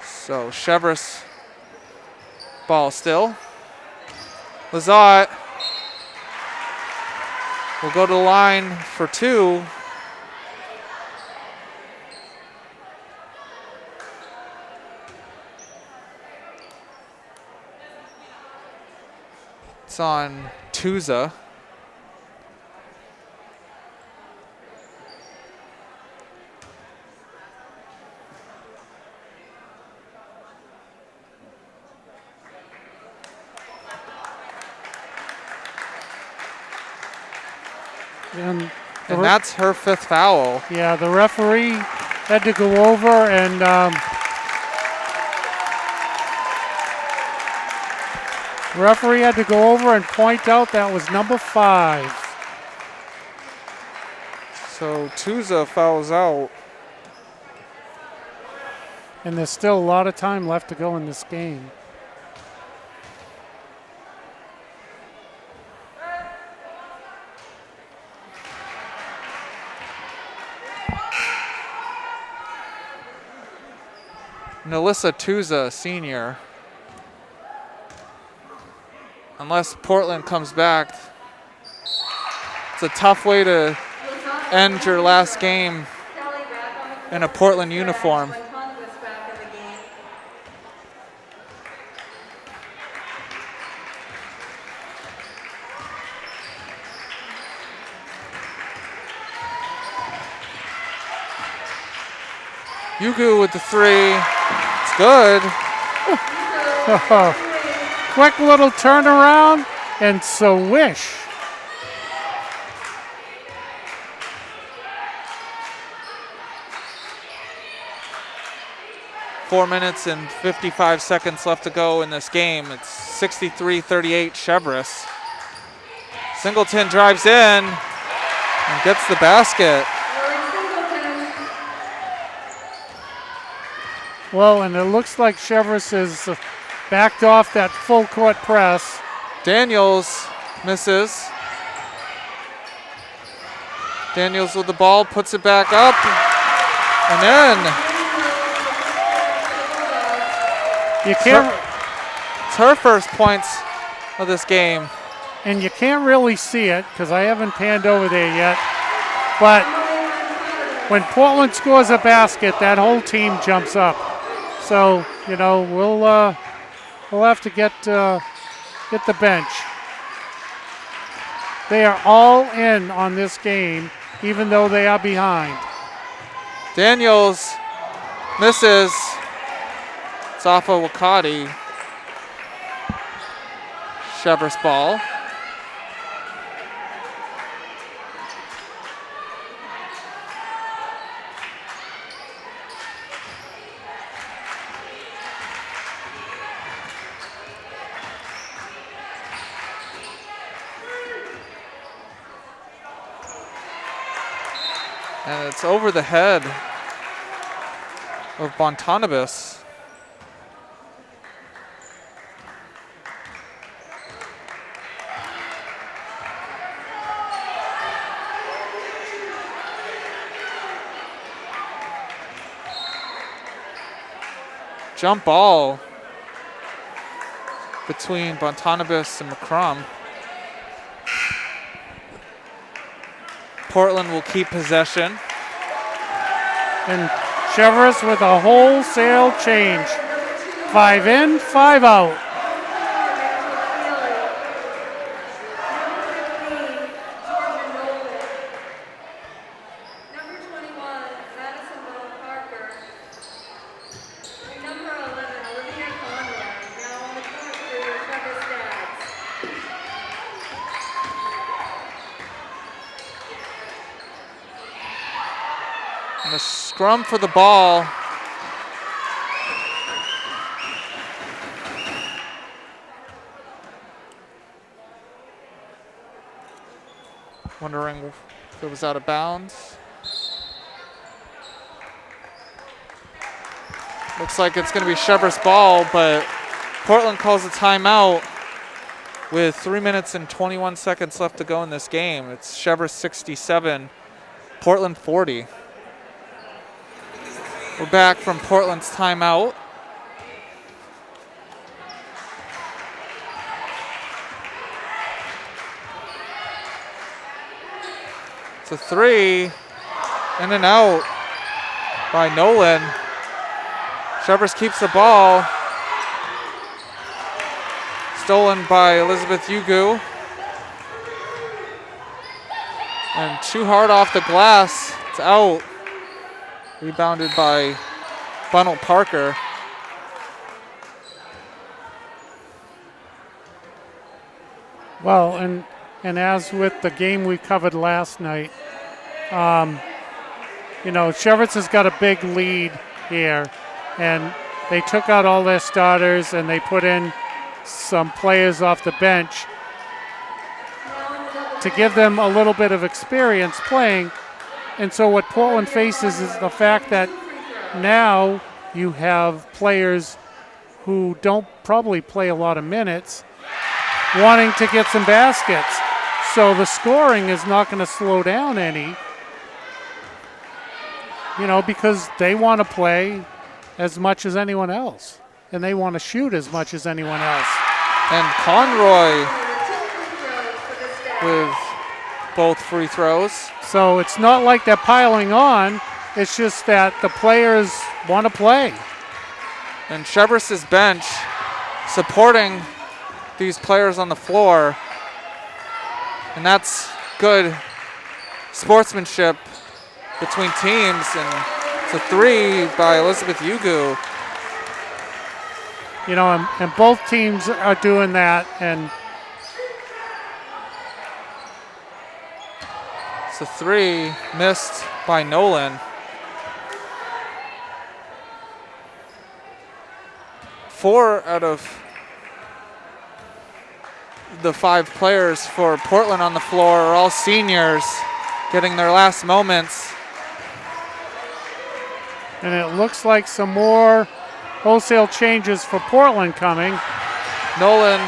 So Cheverus ball still. Lazat will go to the line for 2. It's on Tuza. And that's her 5th foul. Yeah, the referee had to go over and point out that was number 5. So Tuza fouls out. And there's still a lot of time left to go in this game. Nalissa Tuza, senior. Unless Portland comes back, it's a tough way to end your last game in a Portland uniform. Hugo with the 3. It's good. quick little turnaround and swish. Four minutes and 55 seconds left to go in this game. It's 63-38 Cheverus. Singleton drives in and gets the basket. Well, and it looks like Cheverus has backed off that full court press. Daniels misses. Daniels with the ball, puts it back up, and then You can't, it's her first points of this game. and you can't really see it because I haven't panned over there yet. But when Portland scores a basket, that whole team jumps up. So we'll have to get the bench. They are all in on this game, even though they are behind. Daniels misses. It's off of Wakati. Cheverus ball. And it's over the head of Bontanibus. Jump ball between Bontanibus and McCrum. Portland will keep possession. And Cheverus with a wholesale change. 5 in, 5 out. Number 21, Madison Bell Parker. And number 11, Olivia Conroy, now on the court for your Cheverus Stags. And a scrum for the ball. Wondering if it was out of bounds. Looks like it's going to be Cheverus ball, but Portland calls a timeout with 3 minutes and 21 seconds left to go in this game. It's Cheverus 67, Portland 40. We're back from Portland's timeout. It's a three, in and out by Nolan. Cheverus keeps the ball. Stolen by Elizabeth Ugu. And too hard off the glass. It's out. Rebounded by Bunnell Parker. Well, and as with the game we covered last night, Cheverus has got a big lead here, and they took out all their starters and they put in some players off the bench to give them a little bit of experience playing. And so what Portland faces is the fact that now you have players who don't probably play a lot of minutes wanting to get some baskets. So the scoring is not going to slow down any, because they want to play as much as anyone else, and they want to shoot as much as anyone else. And Conroy with both free throws. So it's not like they're piling on. It's just that the players want to play. And Cheverus's bench supporting these players on the floor. And that's good sportsmanship between teams. And it's a three by Elizabeth Ugu. and both teams are doing that. And It's a three missed by Nolan. 4 out of the 5 players for Portland on the floor are all seniors getting their last moments. And it looks like some more wholesale changes for Portland coming. Nolan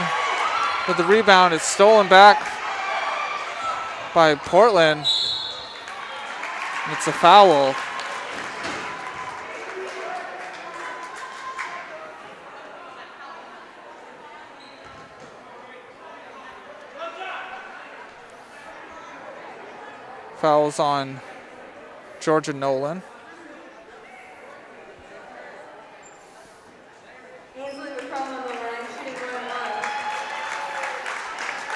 with the rebound. It's stolen back by Portland. It's a foul. Fouls on Georgia Nolan. Ainsley with foul number 9, shooting room 1.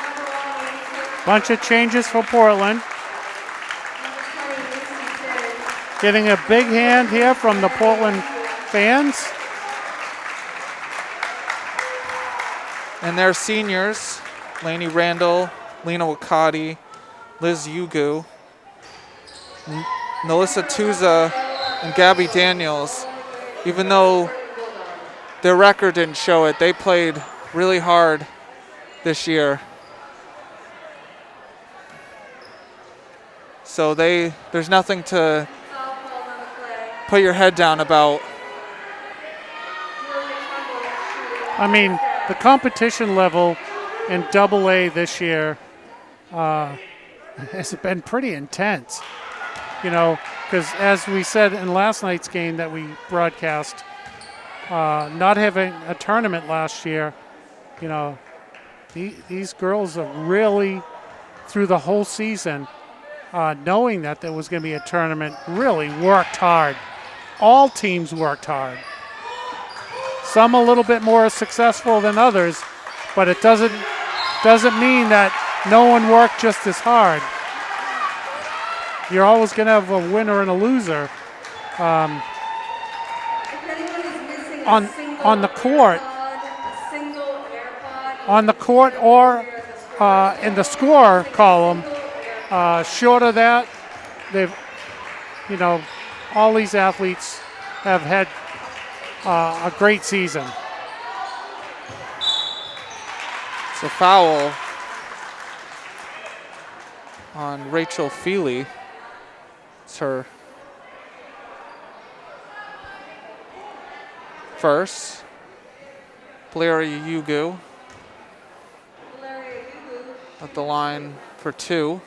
Number 1, Ainsley. Bunch of changes for Portland. Number 20, Mason Terry. Getting a big hand here from the Portland fans. And their seniors, Lainey Randall, Lena Wakati, Liz Ugu, Melissa Tuza, and Gabby Daniels. Even though their record didn't show it, they played really hard this year. So there's nothing to Foul called on the play. put your head down about. Julia Trumbull shooting. I mean, the competition level in AA this year has been pretty intense. Because as we said in last night's game that we broadcast, not having a tournament last year, these girls are really, through the whole season, knowing that there was going to be a tournament, really worked hard. All teams worked hard. Some a little bit more successful than others, but it doesn't mean that no one worked just as hard. You're always going to have a winner and a loser. If anyone is missing a On- single on the court. AirPod, a single AirPod, On the court or in the score column, short of that, they've, all these athletes have had a great season. It's a foul on Rachel Feely. It's her first. Valeria Ugu Valeria Ugu. at the line for 2.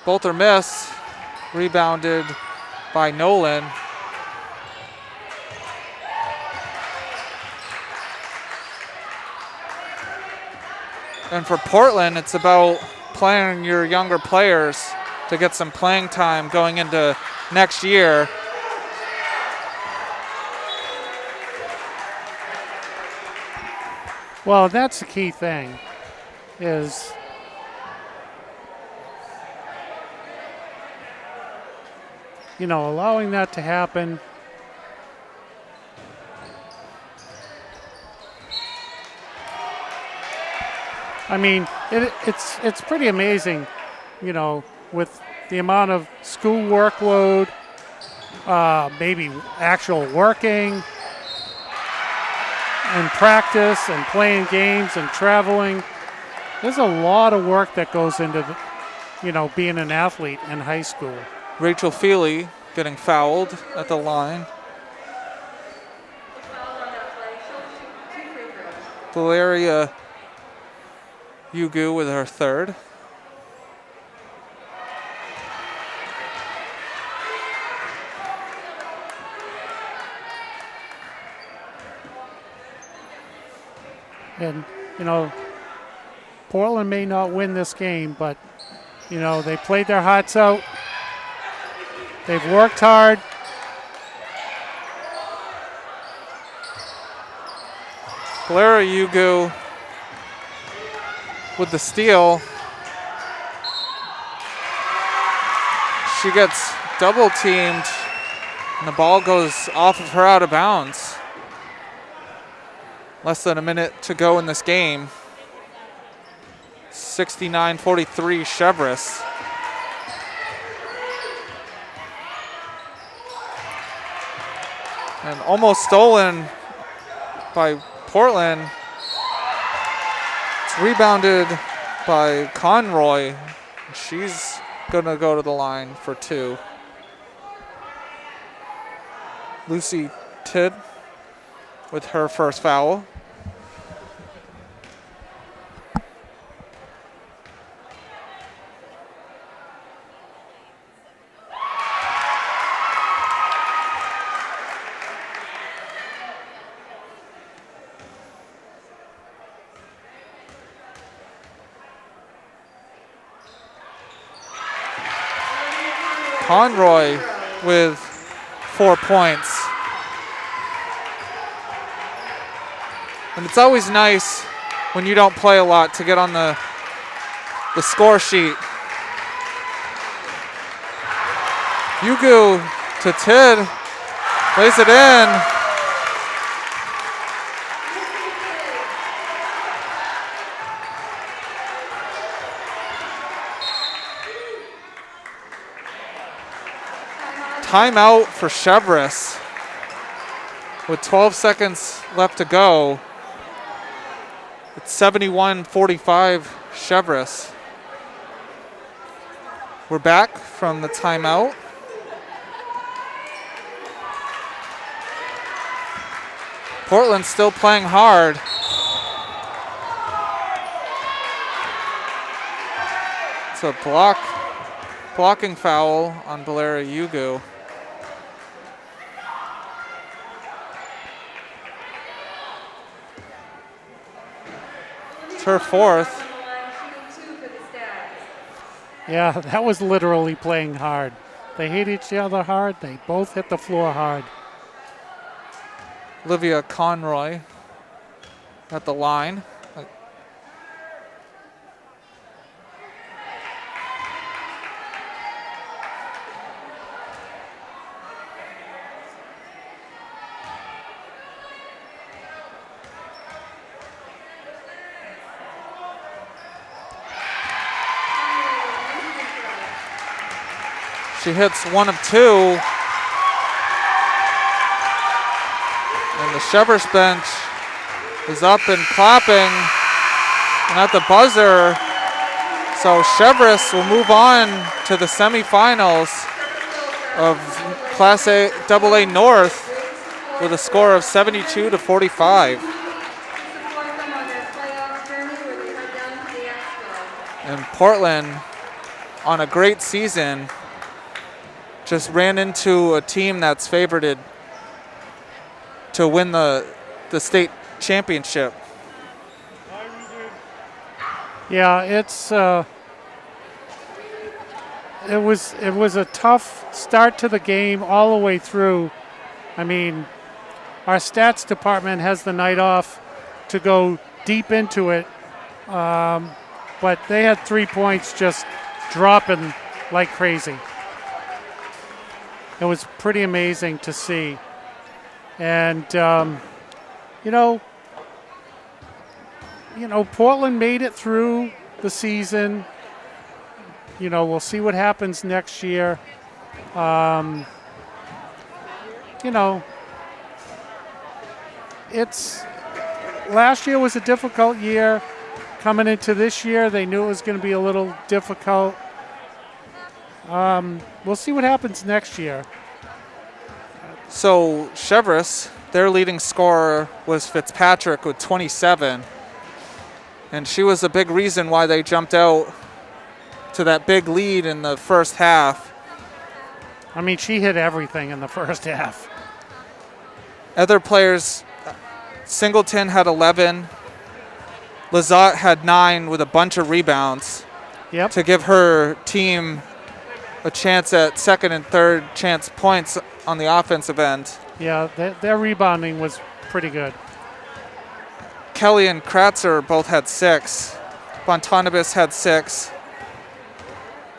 Both are missed. Rebounded by Nolan. And for Portland, it's about playing your younger players to get some playing time going into next year. Well, that's the key thing, is allowing that to happen. I mean, it's pretty amazing, with the amount of school workload, maybe actual working and practice and playing games and traveling. There's a lot of work that goes into, being an athlete in high school. Rachel Feely getting fouled at the line. The foul on that play. She'll shoot 2 free throws. Valeria Ugu with her third. And, Portland may not win this game, but, they played their hearts out. They've worked hard. Valeria Ugu with the steal. She gets double teamed, and the ball goes off of her out of bounds. Less than a minute to go in this game. 69-43 Cheverus. And almost stolen by Portland. It's rebounded by Conroy. She's gonna go to the line for two. Lucy Tidd with her first foul. Conroy with 4 points. And it's always nice when you don't play a lot to get on the score sheet. Yugu to Tidd, lays it in. Timeout for Cheverus with 12 seconds left to go. It's 71-45 Cheverus. We're back from the timeout. Portland still playing hard. It's a blocking foul on Valeri Yugu. Her fourth. Yeah, that was literally playing hard. They hit each other hard. They both hit the floor hard. Olivia Conroy at the line. She hits 1 of 2. And the Cheverus bench is up and clapping. And at the buzzer, so Cheverus will move on to the semifinals of Class A AA North with a score of 72-45. And Portland, on a great season, just ran into a team that's favorited to win the state championship. Yeah, it was a tough start to the game all the way through. I mean, our stats department has the night off to go deep into it, but they had 3 points just dropping like crazy. It was pretty amazing to see. And, Portland made it through the season. We'll see what happens next year. Last year was a difficult year. Coming into this year, they knew it was going to be a little difficult. We'll see what happens next year. So Cheverus, their leading scorer was Fitzpatrick with 27. And she was a big reason why they jumped out to that big lead in the first half. I mean, she hit everything in the first half. Other players, Singleton had 11. Lizotte had 9 with a bunch of rebounds to give her team a chance at second and third chance points on the offensive end. Yeah, their rebounding was pretty good. Kelly and Kratzer both had 6. Bontanibus had 6.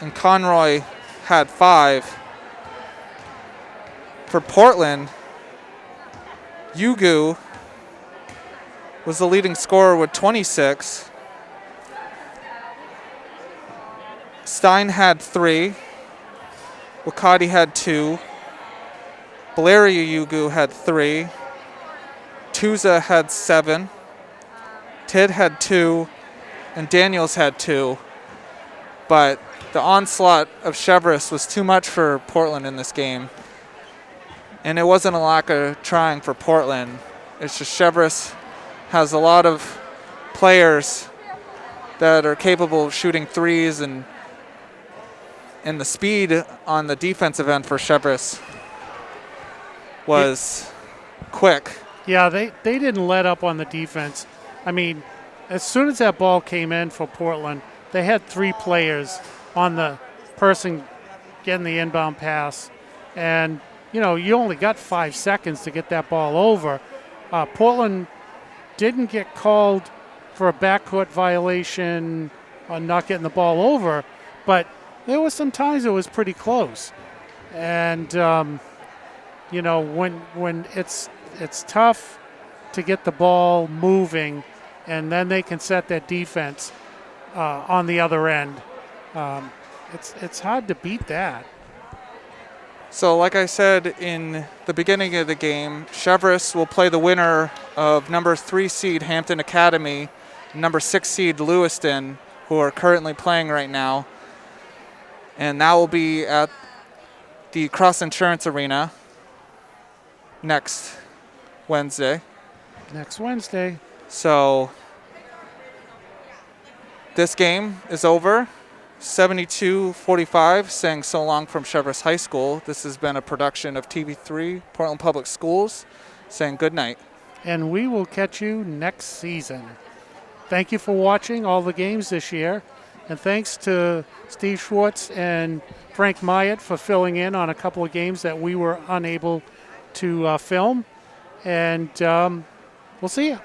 And Conroy had 5. For Portland, Yugu was the leading scorer with 26. Stein had 3. Wakati had 2. Valeria Yugu had 3. Tuza had 7. Tid had 2. And Daniels had 2. But the onslaught of Cheverus was too much for Portland in this game. And it wasn't a lack of trying for Portland. It's just Cheverus has a lot of players that are capable of shooting threes, and the speed on the defensive end for Cheverus was quick. Yeah, they didn't let up on the defense. I mean, as soon as that ball came in for Portland, they had 3 players on the person getting the inbound pass. And, you know, you only got 5 seconds to get that ball over. Portland didn't get called for a backcourt violation on not getting the ball over, but there was some times it was pretty close. And, you know, when it's tough to get the ball moving, and then they can set that defense on the other end. It's hard to beat that. So like I said in the beginning of the game, Cheverus will play the winner of number 3 seed Hampton Academy, number 6 seed Lewiston, who are currently playing right now. And that will be at the Cross Insurance Arena next Wednesday. Next Wednesday. So this game is over. 72-45, saying so long from Cheverus High School. This has been a production of TV3, Portland Public Schools, saying good night. And we will catch you next season. Thank you for watching all the games this year. And thanks to Steve Schwartz and Frank Myatt for filling in on a couple of games that we were unable to film. And we'll see you.